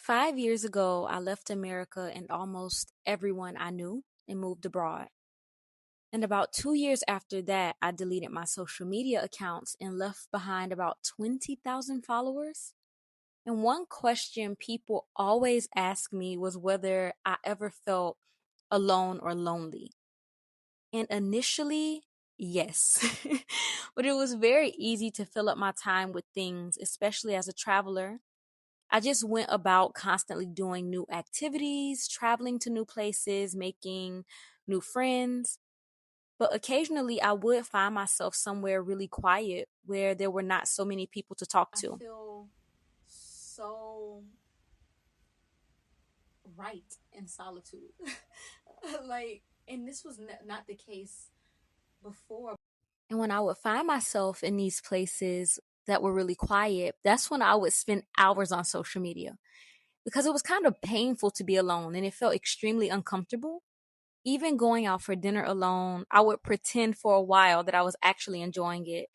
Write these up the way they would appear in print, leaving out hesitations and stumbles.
5 years ago, I left America and almost everyone I knew and moved abroad. And about 2 years after that, I deleted my social media accounts and left behind about 20,000 followers. And one question people always ask me was whether I ever felt alone or lonely. And initially, yes. But it was very easy to fill up my time with things, especially as a traveler. I just went about constantly doing new activities, traveling to new places, making new friends. But occasionally I would find myself somewhere really quiet where there were not so many people to talk I to. feel so right in solitude. Like, and this was not the case before. And when I would find myself in these places that were really quiet, that's when I would spend hours on social media because it was kind of painful to be alone and it felt extremely uncomfortable. Even going out for dinner alone, I would pretend for a while that I was actually enjoying it,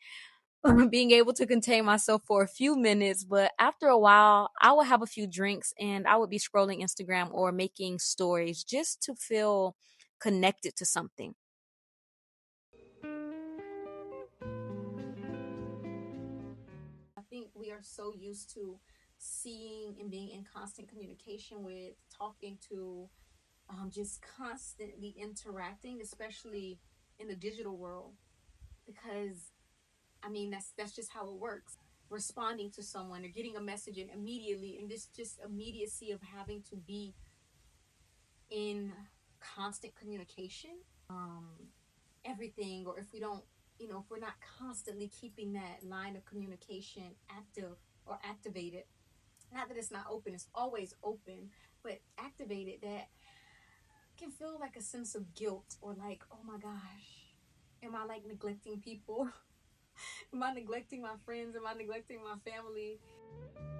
being able to contain myself for a few minutes. But after a while, I would have a few drinks and I would be scrolling Instagram or making stories just to feel connected to something. I think we are so used to seeing and being in constant communication with, talking to, just constantly interacting, especially in the digital world, because I mean that's just how it works. Responding to someone or getting a message and immediately, and this just immediacy of having to be in constant communication. Um, Everything, or if we don't, if we're not constantly keeping that line of communication active or activated, not that it's not open, it's always open, but activated, that can feel like a sense of guilt or like, oh my gosh, am I like neglecting people? Am I neglecting my friends? Am I neglecting my family?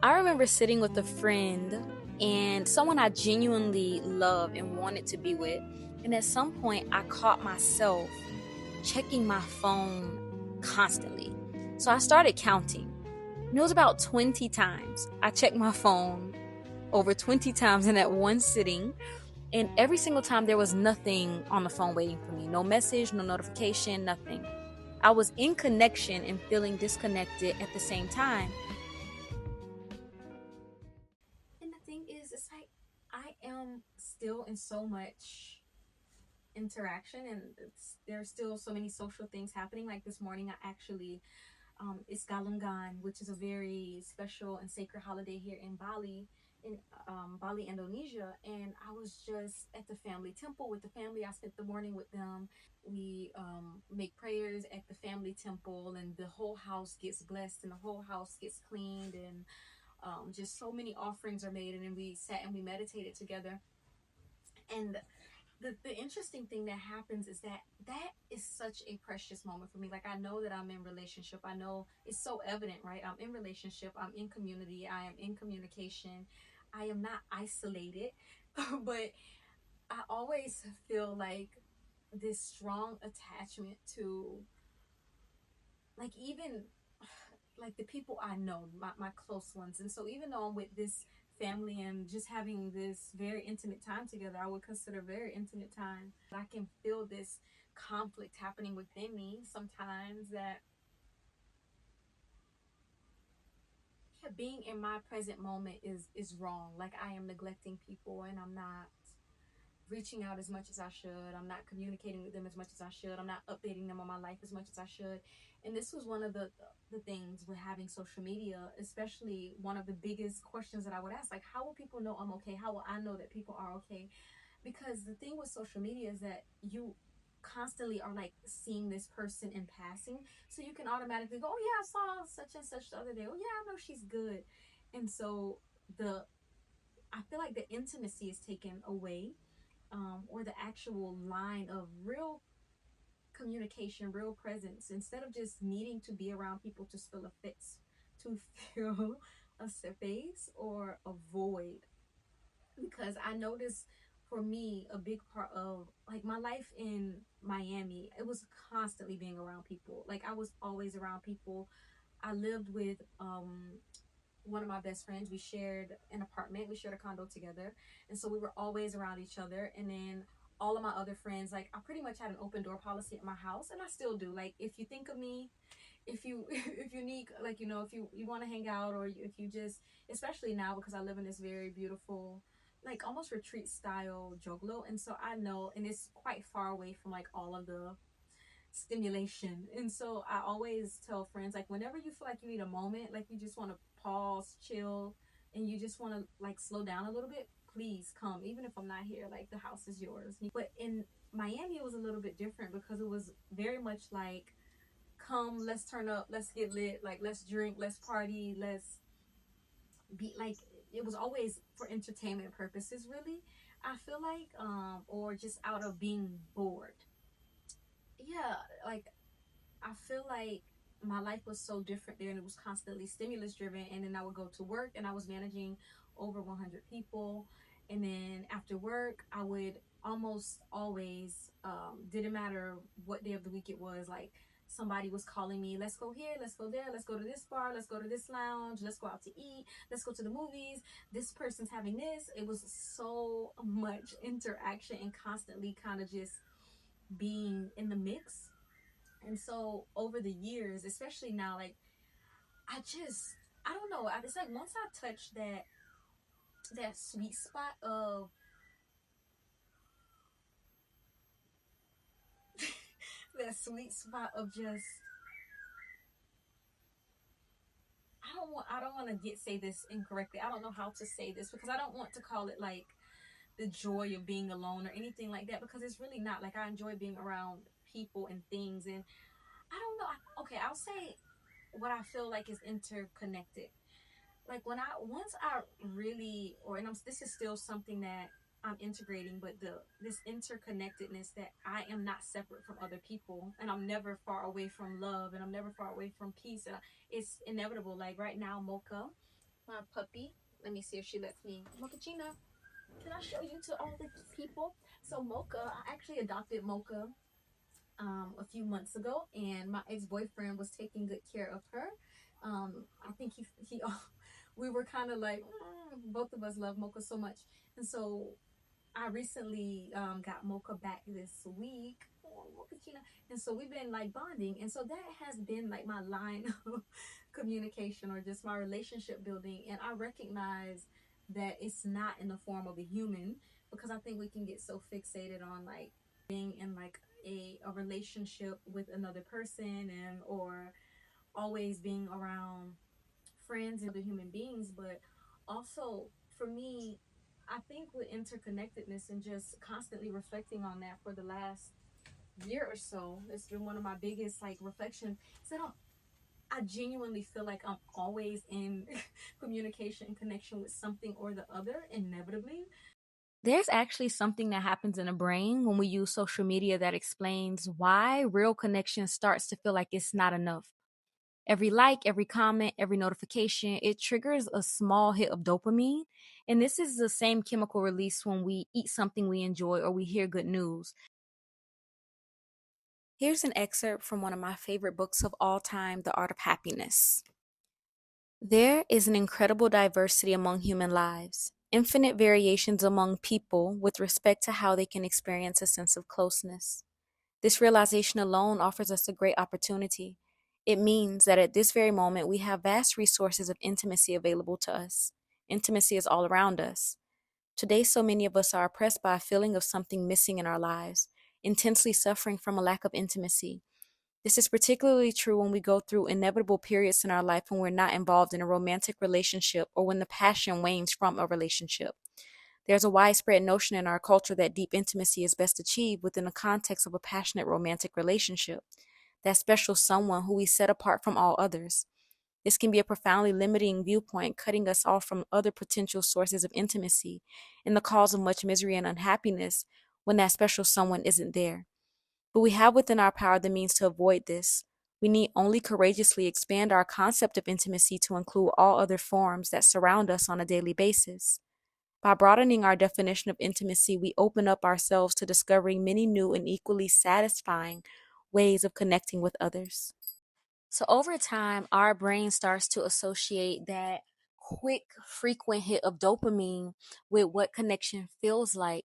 I remember sitting with a friend and someone I genuinely love and wanted to be with. And at some point, I caught myself checking my phone constantly. So I started counting. And it was about 20 times. I checked my phone over 20 times in that one sitting. And every single time, there was nothing on the phone waiting for me, no message, no notification, nothing. I was in connection and feeling disconnected at the same time. And the thing is, it's like I am still in so much interaction, and there's still so many social things happening. Like this morning, I actually, it's Galungan, which is a very special and sacred holiday here in Bali, in Bali, Indonesia. And I was just at the family temple with the family. I spent the morning with them. We make prayers at the family temple, and the whole house gets blessed, and the whole house gets cleaned, and just so many offerings are made. And then we sat and we meditated together. And the interesting thing that happens is that that is such a precious moment for me. Like, I know that I'm in relationship. I know it's so evident, right? I'm in relationship, I'm in community, I am in communication, I am not isolated. But I always feel like this strong attachment to, like, even like the people I know, my close ones. And so even though I'm with this family and just having this very intimate time together, I would consider very intimate time, I can feel this conflict happening within me sometimes, that, yeah, being in my present moment is wrong. Like, I am neglecting people, and I'm not reaching out as much as I should. I'm not communicating with them as much as I should. I'm not updating them on my life as much as I should. And this was one of the things with having social media, especially one of the biggest questions that I would ask, like, how will people know I'm okay? How will I know that people are okay? Because the thing with social media is that you constantly are like seeing this person in passing, so you can automatically go, oh yeah, I saw such and such the other day, oh yeah, I know she's good. And so the I feel like the intimacy is taken away, or the actual line of real communication, real presence, instead of just needing to be around people to fill a fix, to fill a space or a void. Because I noticed, for me, a big part of like my life in Miami, it was constantly being around people. Like, I was always around people. I lived with one of my best friends. We shared an apartment, we shared a condo together, and so we were always around each other. And then all of my other friends, like I pretty much had an open door policy at my house, and I still do. Like if you think of me, if you if you need, like, you know, if you want to hang out, or if you just, especially now because I live in this very beautiful, like almost retreat style joglo, and so I know, and it's quite far away from like all of the stimulation. And so I always tell friends, like, whenever you feel like you need a moment, like you just want to pause, chill, and you just want to like slow down a little bit, please come. Even if I'm not here, like the house is yours. But in Miami, it was a little bit different because it was very much like, come, let's turn up, let's get lit, like let's drink, let's party, let's be like, it was always for entertainment purposes, really. I feel like, or just out of being bored. Yeah, like I feel like my life was so different there, and it was constantly stimulus driven. And then I would go to work and I was managing over 100 people. And then after work, I would almost always, didn't matter what day of the week it was, like somebody was calling me, let's go here, let's go there, let's go to this bar, let's go to this lounge, let's go out to eat, let's go to the movies, this person's having this. It was so much interaction and constantly kind of just being in the mix. And so over the years, especially now, like I just, I don't know. It's like once I touch that sweet spot of that sweet spot of just, I don't want to get say this incorrectly. I don't know how to say this because I don't want to call it like the joy of being alone or anything like that, because it's really not. Like I enjoy being around people and things, and I don't know. Okay, I'll say what I feel like is interconnected. Like when I once I really, or and this is still something that I'm integrating, but this interconnectedness, that I am not separate from other people, and I'm never far away from love, and I'm never far away from peace, and it's inevitable. Like right now, Mocha, my puppy. Let me see if she lets me. Mochaccino, can I show you to all the people? So Mocha, I actually adopted Mocha a few months ago, and my ex-boyfriend was taking good care of her. I think he we were kind of like, both of us love Mocha so much, and so I recently got Mocha back this week. Oh, Mochaccino. And so we've been like bonding, and so that has been like my line of communication, or just my relationship building. And I recognize that it's not in the form of a human, because I think we can get so fixated on like being in like a relationship with another person, and or always being around friends and other human beings. But also for me, I think with interconnectedness and just constantly reflecting on that for the last year or so, it's been one of my biggest like reflection, is that I genuinely feel like I'm always in communication and connection with something or the other, inevitably. There's actually something that happens in the brain when we use social media that explains why real connection starts to feel like it's not enough. Every like, every comment, every notification, it triggers a small hit of dopamine. And this is the same chemical release when we eat something we enjoy or we hear good news. Here's an excerpt from one of my favorite books of all time, The Art of Happiness. There is an incredible diversity among human lives, infinite variations among people with respect to how they can experience a sense of closeness. This realization alone offers us a great opportunity. It means that at this very moment, we have vast resources of intimacy available to us. Intimacy is all around us. Today, so many of us are oppressed by a feeling of something missing in our lives, intensely suffering from a lack of intimacy. This is particularly true when we go through inevitable periods in our life when we're not involved in a romantic relationship or when the passion wanes from a relationship. There's a widespread notion in our culture that deep intimacy is best achieved within the context of a passionate romantic relationship, that special someone who we set apart from all others. This can be a profoundly limiting viewpoint, cutting us off from other potential sources of intimacy and the cause of much misery and unhappiness when that special someone isn't there. But we have within our power the means to avoid this. We need only courageously expand our concept of intimacy to include all other forms that surround us on a daily basis. By broadening our definition of intimacy, we open up ourselves to discovering many new and equally satisfying ways of connecting with others. So over time, our brain starts to associate that quick, frequent hit of dopamine with what connection feels like.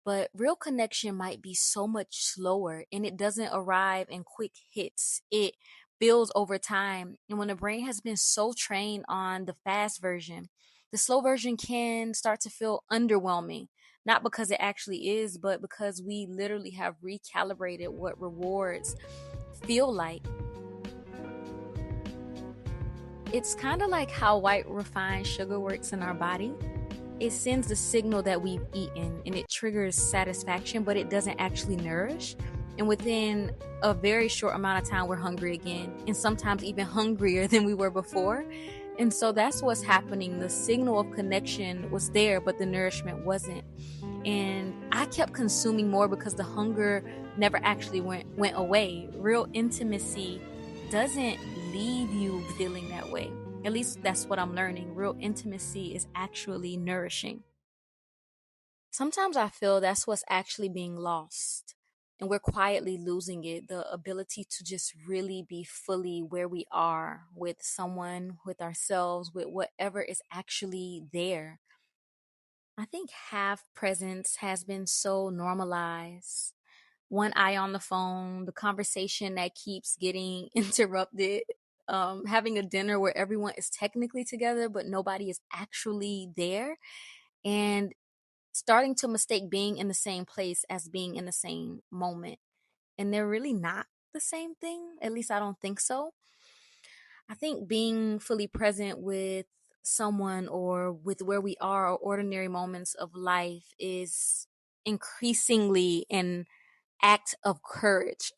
But real connection might be so much slower and it doesn't arrive in quick hits. It builds over time. And when the brain has been so trained on the fast version, the slow version can start to feel underwhelming. Not because it actually is, but because we literally have recalibrated what rewards feel like. It's kind of like how white refined sugar works in our body. It sends the signal that we've eaten and it triggers satisfaction, but it doesn't actually nourish. And within a very short amount of time, we're hungry again, and sometimes even hungrier than we were before. And so that's what's happening. The signal of connection was there, but the nourishment wasn't. And I kept consuming more because the hunger never actually went away. Real intimacy doesn't leave you feeling that way. At least that's what I'm learning. Real intimacy is actually nourishing. Sometimes I feel that's what's actually being lost. And we're quietly losing it, the ability to just really be fully where we are with someone, with ourselves, with whatever is actually there. I think half presence has been so normalized. One eye on the phone, the conversation that keeps getting interrupted, having a dinner where everyone is technically together, but nobody is actually there, and starting to mistake being in the same place as being in the same moment. And they're really not the same thing. At least I don't think so. I think being fully present with someone or with where we are or ordinary moments of life is increasingly an act of courage.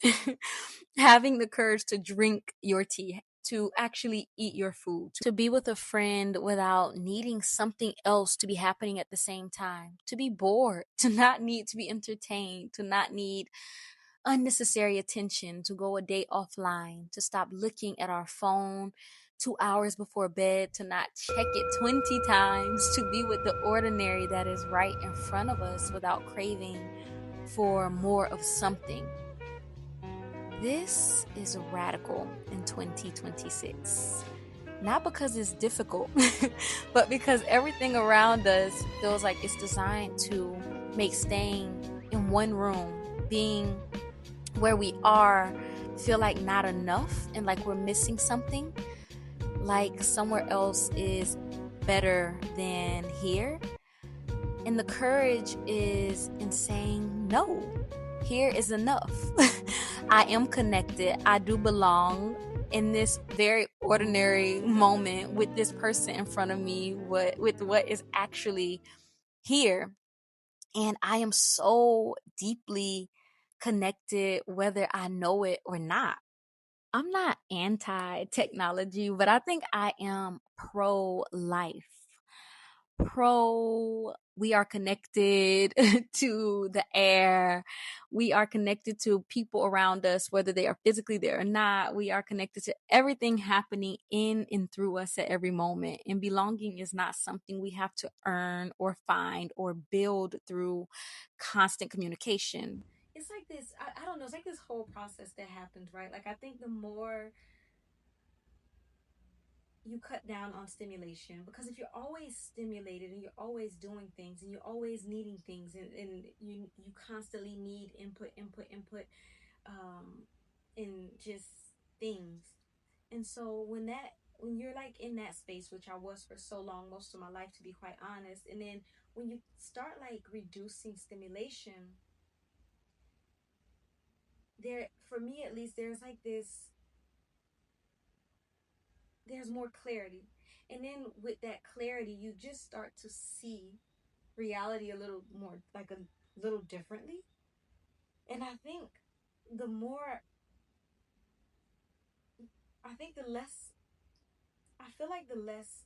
Having the courage to drink your tea, to actually eat your food, to be with a friend without needing something else to be happening at the same time, to be bored, to not need to be entertained, to not need unnecessary attention, to go a day offline, to stop looking at our phone 2 hours before bed, to not check it 20 times, to be with the ordinary that is right in front of us without craving for more of something. This is radical in 2026. Not because it's difficult, but because everything around us feels like it's designed to make staying in one room, being where we are, feel like not enough and like we're missing something, like somewhere else is better than here. And the courage is in saying, no, here is enough. I am connected. I do belong in this very ordinary moment with this person in front of me, with what is actually here. And I am so deeply connected, whether I know it or not. I'm not anti technology, but I think I am pro life. Pro, we are connected to the air. We are connected to people around us, whether they are physically there or not. We are connected to everything happening in and through us at every moment. And belonging is not something we have to earn or find or build through constant communication. It's like this, I don't know, it's like this whole process that happens, right? Like, I think the more you cut down on stimulation, because if you're always stimulated and you're always doing things and you're always needing things, and you constantly need input in just things. And so when you're like in that space, which I was for so long, most of my life, to be quite honest, and then when you start like reducing stimulation, there, for me at least, there's more clarity. And then with that clarity, you just start to see reality a little more, like a little differently. And the more I think the less I feel like the less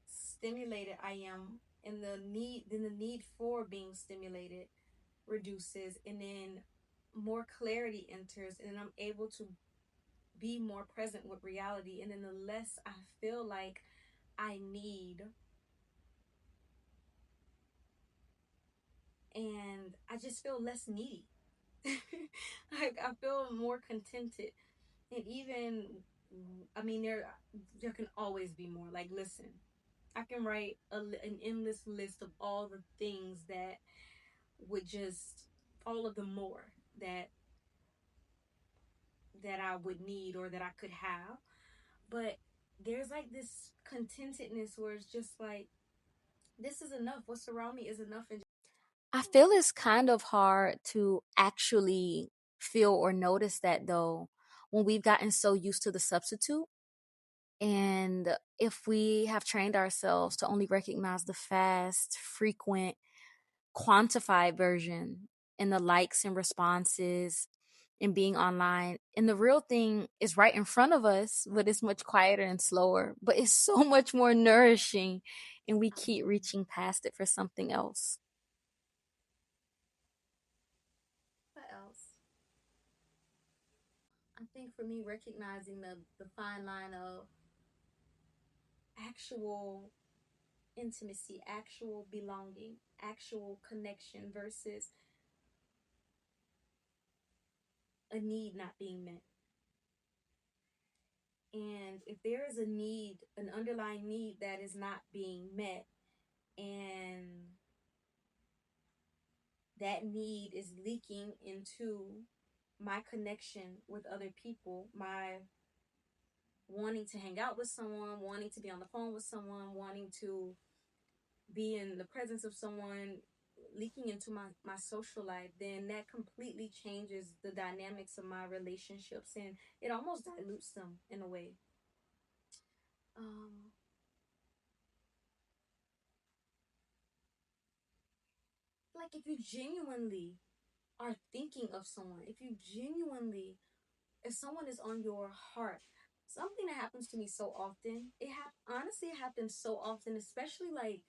stimulated I am, and the need for being stimulated reduces, and then more clarity enters, and then I'm able to be more present with reality, and then the less I feel like I need, and I just feel less needy. I feel more contented. And even, I mean, there can always be more. Like, listen, I can write an endless list of all the things that would just, all of the more that I would need or that I could have. But there's like this contentedness where it's just like, this is enough. What's around me is enough. And I feel it's kind of hard to actually feel or notice that though when we've gotten so used to the substitute. And if we have trained ourselves to only recognize the fast, frequent, quantified version in the likes and responses and being online, and the real thing is right in front of us, but it's much quieter and slower, but it's so much more nourishing, and we keep reaching past it for something else. what else? I think for me, recognizing the fine line of actual intimacy, actual belonging, actual connection versus a need not being met. And if there is a need, an underlying need that is not being met, and that need is leaking into my connection with other people, my wanting to hang out with someone, wanting to be on the phone with someone, wanting to be in the presence of someone, leaking into my social life, then that completely changes the dynamics of my relationships, and it almost dilutes them in a way. Um, like if you genuinely are thinking of someone, if someone is on your heart, something that happens to me so often, honestly, it happens so often, especially like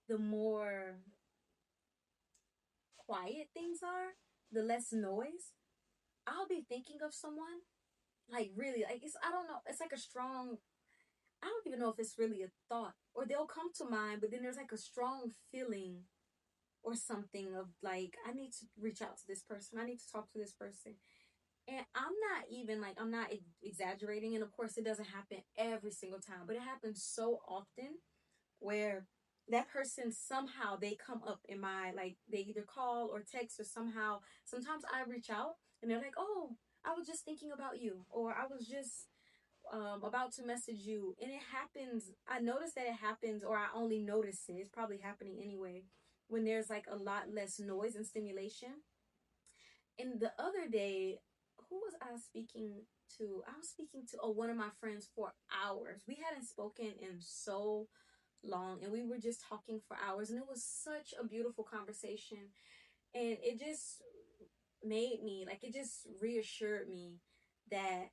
the more quiet things are, the less noise. I'll be thinking of someone, like really, like it's, I don't know, it's like a strong, I don't even know if it's really a thought, or they'll come to mind, but then there's like a strong feeling or something of like, I need to reach out to this person, I need to talk to this person. And I'm not exaggerating. And of course, it doesn't happen every single time, but it happens so often where that person somehow they come up in my, like, they either call or text, or somehow sometimes I reach out and they're like, oh, I was just thinking about you, or I was just about to message you. And it happens, I notice that it happens, or I only notice it, it's probably happening anyway, when there's like a lot less noise and stimulation. And the other day, who was I speaking to? I was speaking to, one of my friends for hours. We hadn't spoken in so long, and we were just talking for hours, and it was such a beautiful conversation. And it just made me, like, it just reassured me that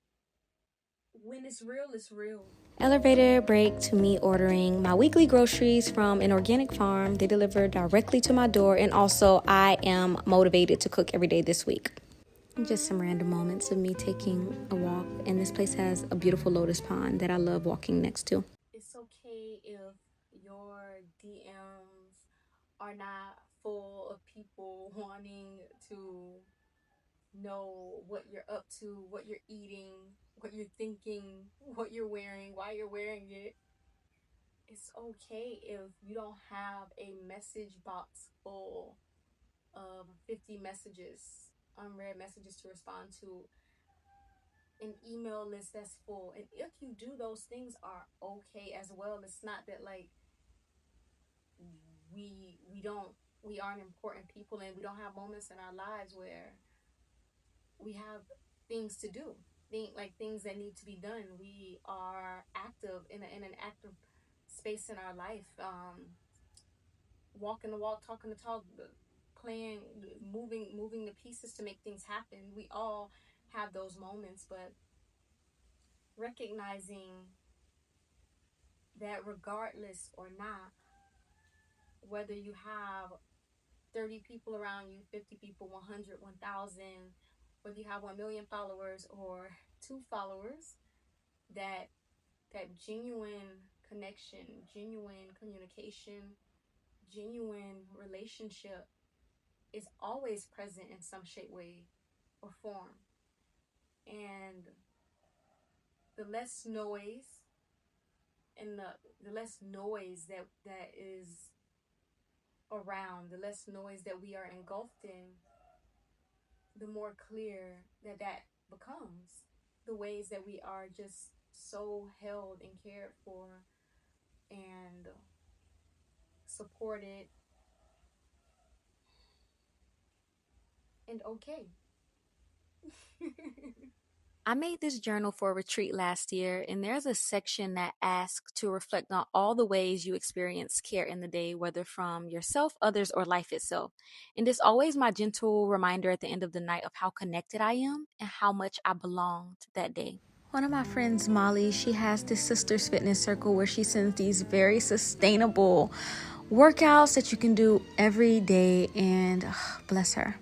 when it's real, it's real. Elevator break to me ordering my weekly groceries from an organic farm. They deliver directly to my door, and also I am motivated to cook every day this week. Just some random moments of me taking a walk, and this place has a beautiful lotus pond that I love walking next to. It's okay if your DMs are not full of people wanting to know what you're up to, what you're eating, what you're thinking, what you're wearing, why you're wearing it. It's okay if you don't have a message box full of 50 messages, unread messages to respond to, an email list that's full. And if you do, those things are okay as well. It's not that like we don't, we aren't important people and we don't have moments in our lives where we have things to do, things that need to be done. We are active in an active space in our life, walking the walk, talking the talk, playing, moving the pieces to make things happen. We all have those moments, but recognizing that regardless or not, whether you have 30 people around you, 50 people, 100, 1,000, whether you have 1 million followers or 2 followers, that genuine connection, genuine communication, genuine relationship is always present in some shape, way, or form. And the less noise and the less noise that is around, the less noise that we are engulfed in, the more clear that becomes. The ways that we are just so held and cared for and supported and okay. I made this journal for a retreat last year, and there's a section that asks to reflect on all the ways you experience care in the day, whether from yourself, others, or life itself. And it's always my gentle reminder at the end of the night of how connected I am and how much I belonged that day. One of my friends, Molly, she has this Sisters Fitness Circle where she sends these very sustainable workouts that you can do every day, and bless her.